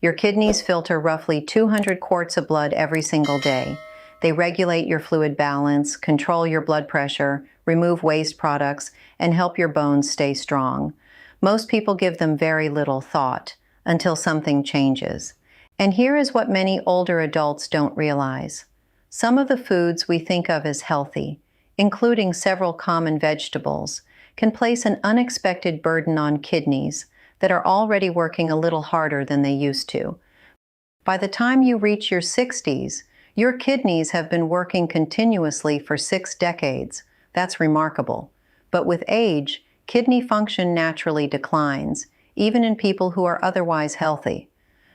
Your kidneys filter roughly 200 quarts of blood every single day. They regulate your fluid balance, control your blood pressure, remove waste products, and help your bones stay strong. Most people give them very little thought until something changes. And here is what many older adults don't realize. Some of the foods we think of as healthy, including several common vegetables, can place an unexpected burden on kidneys that are already working a little harder than they used to. By the time you reach your 60s, your kidneys have been working continuously for 6 decades. That's remarkable. But with age, kidney function naturally declines, even in people who are otherwise healthy.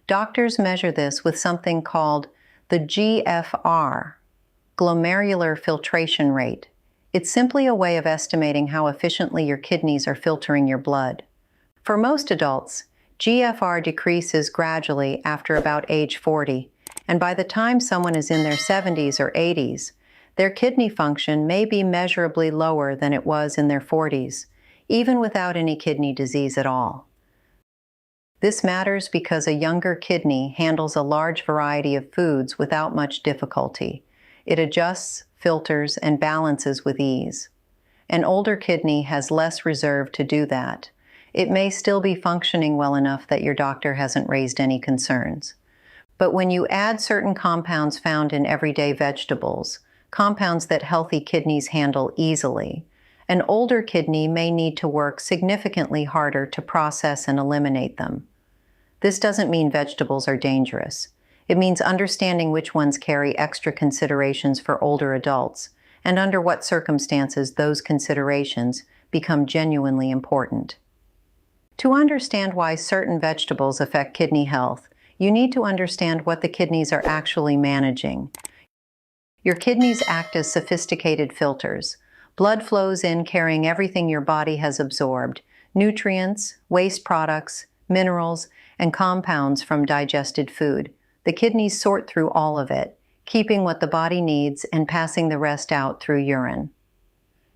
Doctors measure this with something called the GFR, glomerular filtration rate. It's simply a way of estimating how efficiently your kidneys are filtering your blood. For most adults, GFR decreases gradually after about age 40, and by the time someone is in their 70s or 80s, their kidney function may be measurably lower than it was in their 40s, even without any kidney disease at all. This matters because a younger kidney handles a large variety of foods without much difficulty. It adjusts, filters, and balances with ease. An older kidney has less reserve to do that. It may still be functioning well enough that your doctor hasn't raised any concerns. But when you add certain compounds found in everyday vegetables, compounds that healthy kidneys handle easily, an older kidney may need to work significantly harder to process and eliminate them. This doesn't mean vegetables are dangerous. It means understanding which ones carry extra considerations for older adults, and under what circumstances those considerations become genuinely important. To understand why certain vegetables affect kidney health, you need to understand what the kidneys are actually managing. Your kidneys act as sophisticated filters. Blood flows in carrying everything your body has absorbed, nutrients, waste products, minerals, and compounds from digested food. The kidneys sort through all of it, keeping what the body needs and passing the rest out through urine.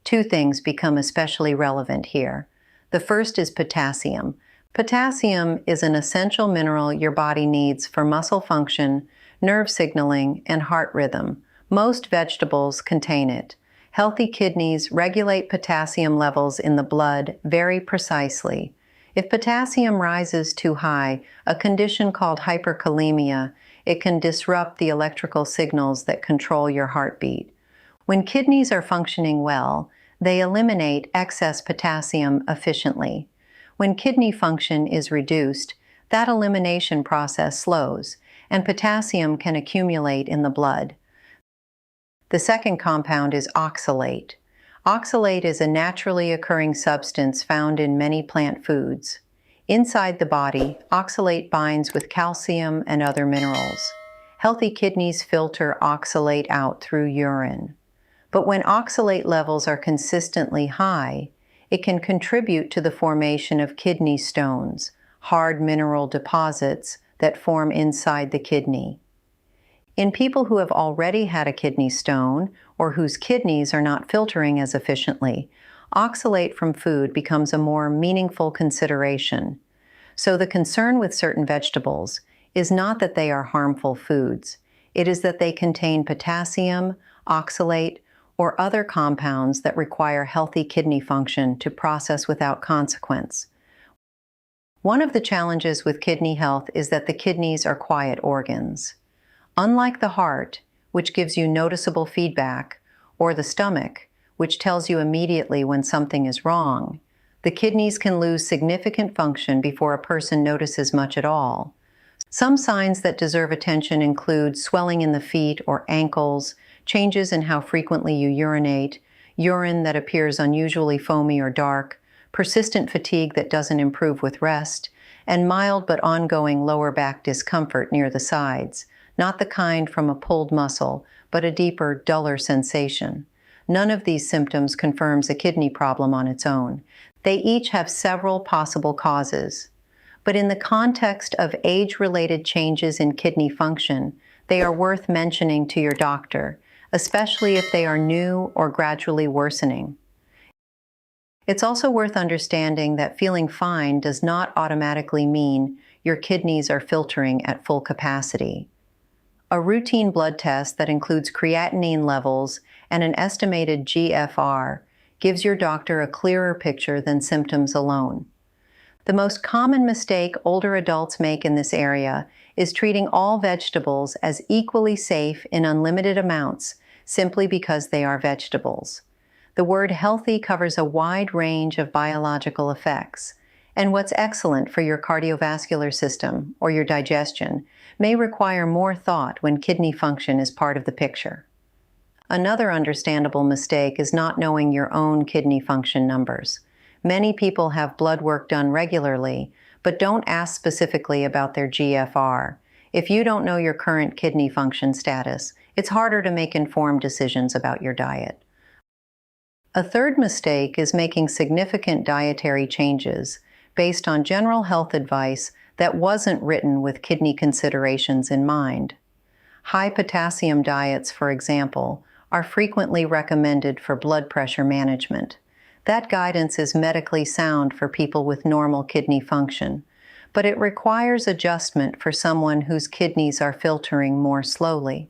2 things become especially relevant here. The first is potassium. Potassium is an essential mineral your body needs for muscle function, nerve signaling, and heart rhythm. Most vegetables contain it. Healthy kidneys regulate potassium levels in the blood very precisely. If potassium rises too high, a condition called hyperkalemia, it can disrupt the electrical signals that control your heartbeat. When kidneys are functioning well, they eliminate excess potassium efficiently. When kidney function is reduced, that elimination process slows, and potassium can accumulate in the blood. The second compound is oxalate. Oxalate is a naturally occurring substance found in many plant foods. Inside the body, oxalate binds with calcium and other minerals. Healthy kidneys filter oxalate out through urine. But when oxalate levels are consistently high, it can contribute to the formation of kidney stones, hard mineral deposits that form inside the kidney. In people who have already had a kidney stone or whose kidneys are not filtering as efficiently, oxalate from food becomes a more meaningful consideration. So the concern with certain vegetables is not that they are harmful foods. It is that they contain potassium, oxalate, or other compounds that require healthy kidney function to process without consequence. One of the challenges with kidney health is that the kidneys are quiet organs. Unlike the heart, which gives you noticeable feedback, or the stomach, which tells you immediately when something is wrong, the kidneys can lose significant function before a person notices much at all. Some signs that deserve attention include swelling in the feet or ankles, changes in how frequently you urinate, urine that appears unusually foamy or dark, persistent fatigue that doesn't improve with rest, and mild but ongoing lower back discomfort near the sides, not the kind from a pulled muscle, but a deeper, duller sensation. None of these symptoms confirms a kidney problem on its own. They each have several possible causes. But in the context of age-related changes in kidney function, they are worth mentioning to your doctor, especially if they are new or gradually worsening. It's also worth understanding that feeling fine does not automatically mean your kidneys are filtering at full capacity. A routine blood test that includes creatinine levels and an estimated GFR gives your doctor a clearer picture than symptoms alone. The most common mistake older adults make in this area is treating all vegetables as equally safe in unlimited amounts simply because they are vegetables. The word healthy covers a wide range of biological effects, and what's excellent for your cardiovascular system or your digestion may require more thought when kidney function is part of the picture. Another understandable mistake is not knowing your own kidney function numbers. Many people have blood work done regularly, but don't ask specifically about their GFR. If you don't know your current kidney function status, it's harder to make informed decisions about your diet. A third mistake is making significant dietary changes based on general health advice that wasn't written with kidney considerations in mind. High potassium diets, for example, are frequently recommended for blood pressure management. That guidance is medically sound for people with normal kidney function, but it requires adjustment for someone whose kidneys are filtering more slowly.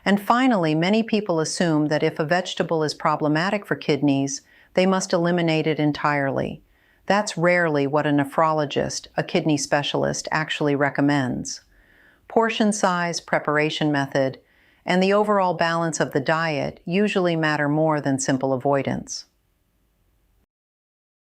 And finally, many people assume that if a vegetable is problematic for kidneys, they must eliminate it entirely. That's rarely what a nephrologist, a kidney specialist, actually recommends. Portion size, preparation method, and the overall balance of the diet usually matter more than simple avoidance.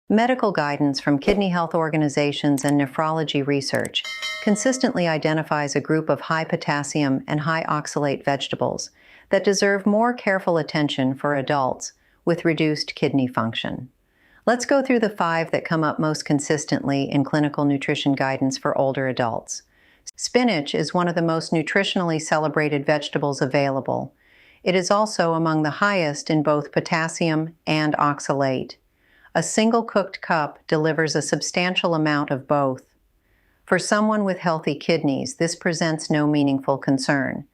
Medical guidance from kidney health organizations and nephrology research consistently identifies a group of high potassium and high oxalate vegetables that deserve more careful attention for adults with reduced kidney function. Let's go through the 5 that come up most consistently in clinical nutrition guidance for older adults. Spinach is one of the most nutritionally celebrated vegetables available. It is also among the highest in both potassium and oxalate. A single cooked cup delivers a substantial amount of both. For someone with healthy kidneys, this presents no meaningful concern.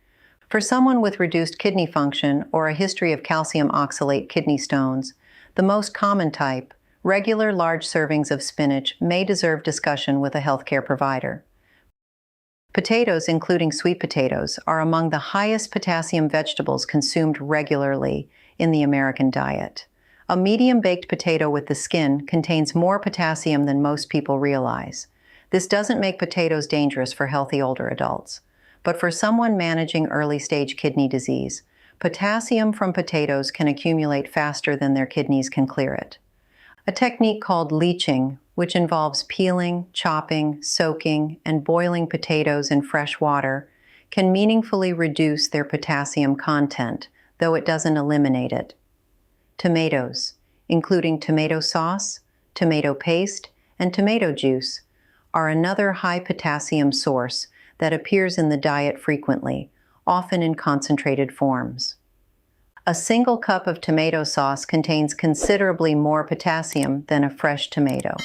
For someone with reduced kidney function or a history of calcium oxalate kidney stones, the most common type, regular large servings of spinach, may deserve discussion with a healthcare provider. Potatoes, including sweet potatoes, are among the highest potassium vegetables consumed regularly in the American diet. A medium-baked potato with the skin contains more potassium than most people realize. This doesn't make potatoes dangerous for healthy older adults. But for someone managing early-stage kidney disease, potassium from potatoes can accumulate faster than their kidneys can clear it. A technique called leaching, which involves peeling, chopping, soaking, and boiling potatoes in fresh water, can meaningfully reduce their potassium content, though it doesn't eliminate it. Tomatoes, including tomato sauce, tomato paste, and tomato juice, are another high potassium source that appears in the diet frequently, often in concentrated forms. A single cup of tomato sauce contains considerably more potassium than a fresh tomato.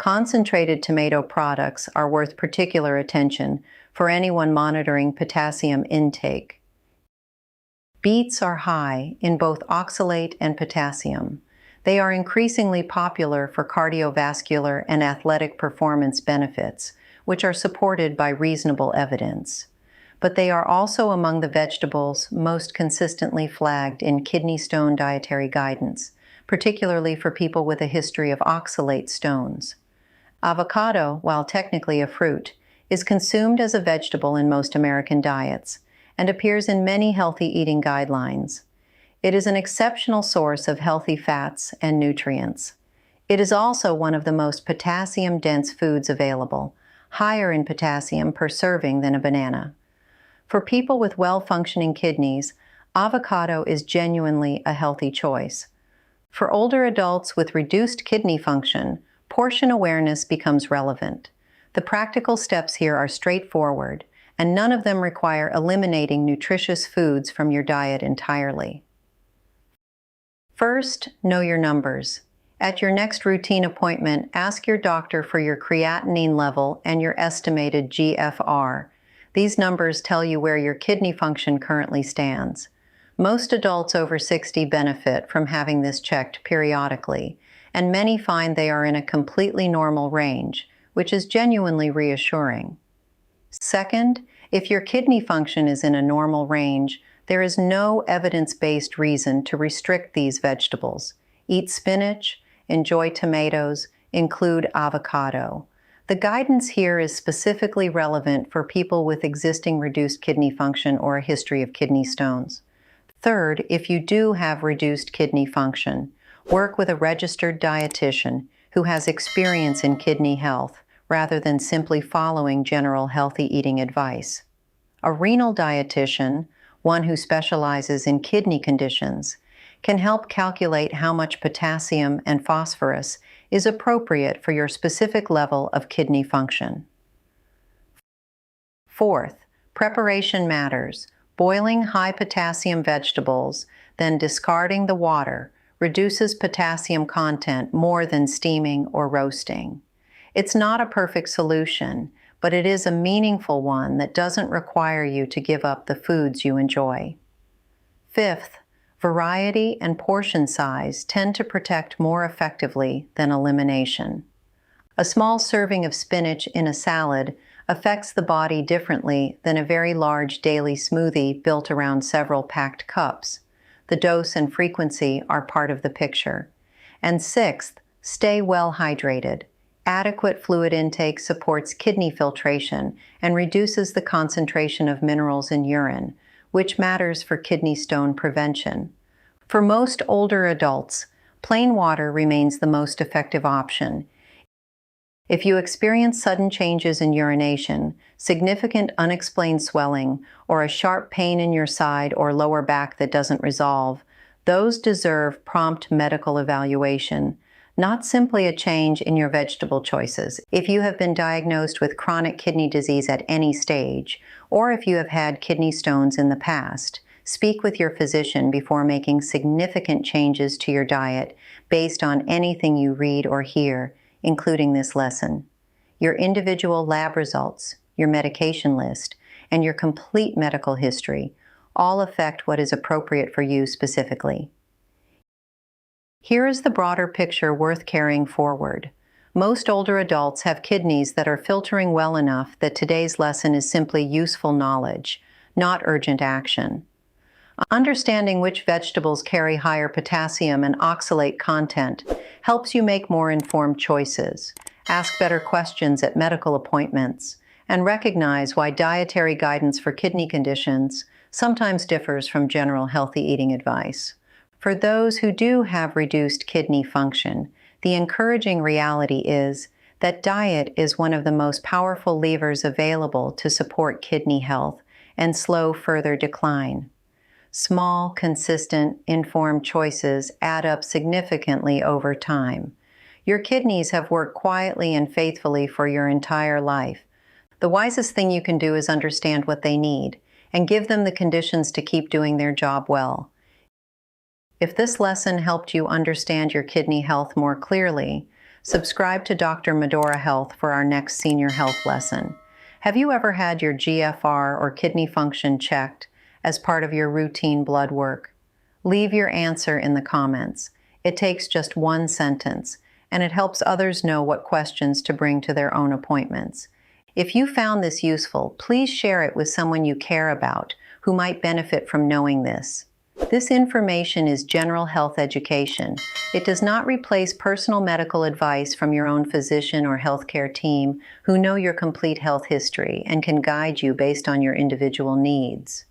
Concentrated tomato products are worth particular attention for anyone monitoring potassium intake. Beets are high in both oxalate and potassium. They are increasingly popular for cardiovascular and athletic performance benefits, which are supported by reasonable evidence. But they are also among the vegetables most consistently flagged in kidney stone dietary guidance, particularly for people with a history of oxalate stones. Avocado, while technically a fruit, is consumed as a vegetable in most American diets and appears in many healthy eating guidelines. It is an exceptional source of healthy fats and nutrients. It is also one of the most potassium-dense foods available, higher in potassium per serving than a banana. For people with well-functioning kidneys, avocado is genuinely a healthy choice. For older adults with reduced kidney function, portion awareness becomes relevant. The practical steps here are straightforward, and none of them require eliminating nutritious foods from your diet entirely. First, know your numbers. At your next routine appointment, ask your doctor for your creatinine level and your estimated GFR. These numbers tell you where your kidney function currently stands. Most adults over 60 benefit from having this checked periodically, and many find they are in a completely normal range, which is genuinely reassuring. Second, if your kidney function is in a normal range, there is no evidence-based reason to restrict these vegetables. Eat spinach, enjoy tomatoes, include avocado. The guidance here is specifically relevant for people with existing reduced kidney function or a history of kidney stones. Third, if you do have reduced kidney function, work with a registered dietitian who has experience in kidney health rather than simply following general healthy eating advice. A renal dietitian, one who specializes in kidney conditions, can help calculate how much potassium and phosphorus is appropriate for your specific level of kidney function. Fourth, preparation matters. Boiling high potassium vegetables, then discarding the water, reduces potassium content more than steaming or roasting. It's not a perfect solution, but it is a meaningful one that doesn't require you to give up the foods you enjoy. Fifth, variety and portion size tend to protect more effectively than elimination. A small serving of spinach in a salad affects the body differently than a very large daily smoothie built around several packed cups. The dose and frequency are part of the picture. And sixth, stay well hydrated. Adequate fluid intake supports kidney filtration and reduces the concentration of minerals in urine, which matters for kidney stone prevention. For most older adults, plain water remains the most effective option. If you experience sudden changes in urination, significant unexplained swelling, or a sharp pain in your side or lower back that doesn't resolve, those deserve prompt medical evaluation, not simply a change in your vegetable choices. If you have been diagnosed with chronic kidney disease at any stage, or if you have had kidney stones in the past, speak with your physician before making significant changes to your diet based on anything you read or hear, including this lesson. Your individual lab results, your medication list, and your complete medical history all affect what is appropriate for you specifically. Here is the broader picture worth carrying forward. Most older adults have kidneys that are filtering well enough that today's lesson is simply useful knowledge, not urgent action. Understanding which vegetables carry higher potassium and oxalate content helps you make more informed choices, ask better questions at medical appointments, and recognize why dietary guidance for kidney conditions sometimes differs from general healthy eating advice. For those who do have reduced kidney function, the encouraging reality is that diet is one of the most powerful levers available to support kidney health and slow further decline. Small, consistent, informed choices add up significantly over time. Your kidneys have worked quietly and faithfully for your entire life. The wisest thing you can do is understand what they need and give them the conditions to keep doing their job well. If this lesson helped you understand your kidney health more clearly, subscribe to Dr. Medora Health for our next senior health lesson. Have you ever had your GFR or kidney function checked as part of your routine blood work? Leave your answer in the comments. It takes just one sentence, and it helps others know what questions to bring to their own appointments. If you found this useful, please share it with someone you care about who might benefit from knowing this. This information is general health education. It does not replace personal medical advice from your own physician or healthcare team who know your complete health history and can guide you based on your individual needs.